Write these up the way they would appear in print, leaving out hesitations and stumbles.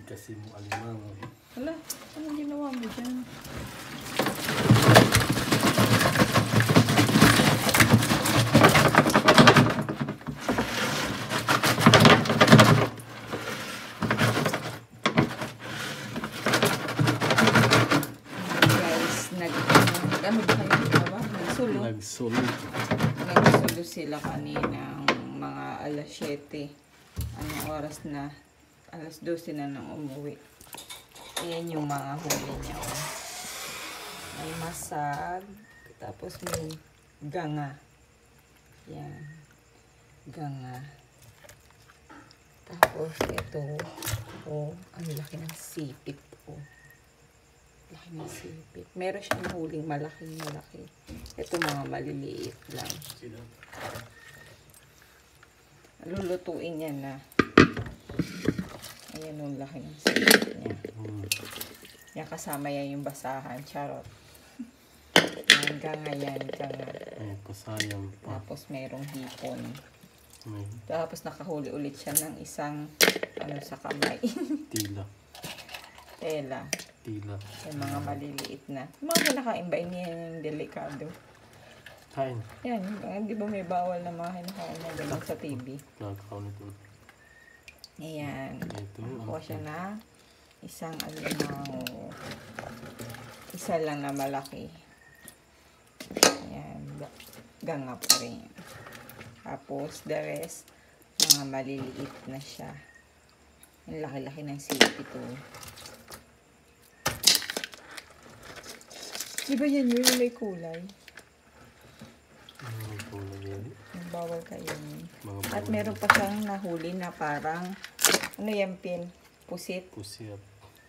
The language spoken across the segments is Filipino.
kasi mo alimango. Hala, anong ginawa mo dyan? Ano ba kayo ginawa? Nagsulo. Nagsulo sila kaninang mga alas 7. Anong oras na? Alas 12 na nang umuwi. Ayan yung mga huli niya. Oh. May masag. Tapos may ganga. Yan. Ganga. Tapos ito. Oh, ang laki ng sipit. Oh. Laki ng sipit. Meron siyang huling malaki. Ito mga maliliit lang. Lulutuin niya na. Ayan yung laki ng sipit niya. Yan kasama yan yung basahan. Charot. Hanggang ngayon. Ay, pasayang pa. Tapos merong hipon. Tapos nakahuli ulit siya ng isang sa kamay. Tela. Yung mga maliliit na. Mga kinakain ba? Hindi yung delikado. Kain. Yan. Di ba may bawal na mga kinakain na gano'n sa TV? Nakakaunit mo. Ayan. Nakuha siya na isang alimango. Isa lang na malaki. Ayan. Ganga pa rin. Tapos the rest, mga maliliit na siya. Ang laki-laki ng sipit ito. Di ba yan yung may kulay? May kulay yan. Bawal kayo. At meron pa siyang nahuli na parang, ano yan, Pin? Pusit?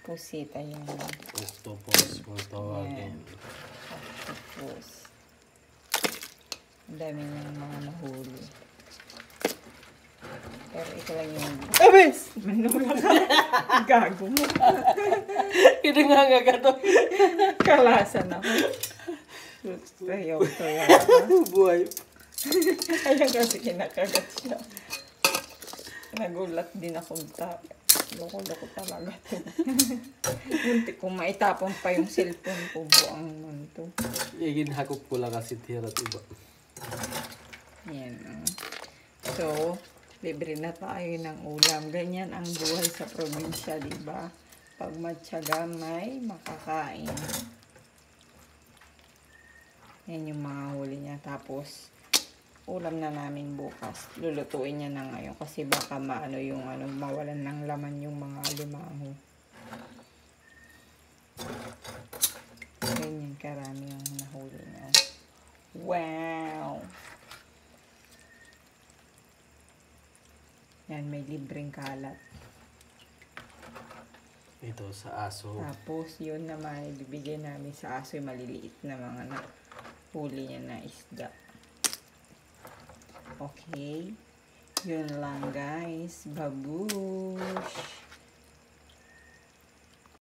Pusit, ayan. Octopus, kung tawagin. Octopus. Ang dami ng mga nahuli. Pero ito lang yung... Abes! Manula ka. Gago mo. Kinanganga to. Kalasan ako. Tayo. Buhay. Ayan kasi kinakagat siya. Nagulat din ako. Loko-loko talaga to. Munti kung maitapon pa yung cellphone ko. Buang man to. Iginhakop ko lang kasi tirat iba. Yan. So, libre na tayo ng ulam. Ganyan ang buhay sa probinsya, diba? Pag matyaga, may makakain. Yan yung mga huli niya. Tapos, ulam na namin bukas. Lulutuin niya na ngayon kasi baka mawalan ng laman yung mga alimango. Ganyan karami yung nahuli niya. Wow! Yan, may libreng kalat. Ito sa aso. Tapos, yun naman, ibibigay namin sa aso yung maliliit na mga huli niya na isda. Okay. Yun lang, guys. Babush!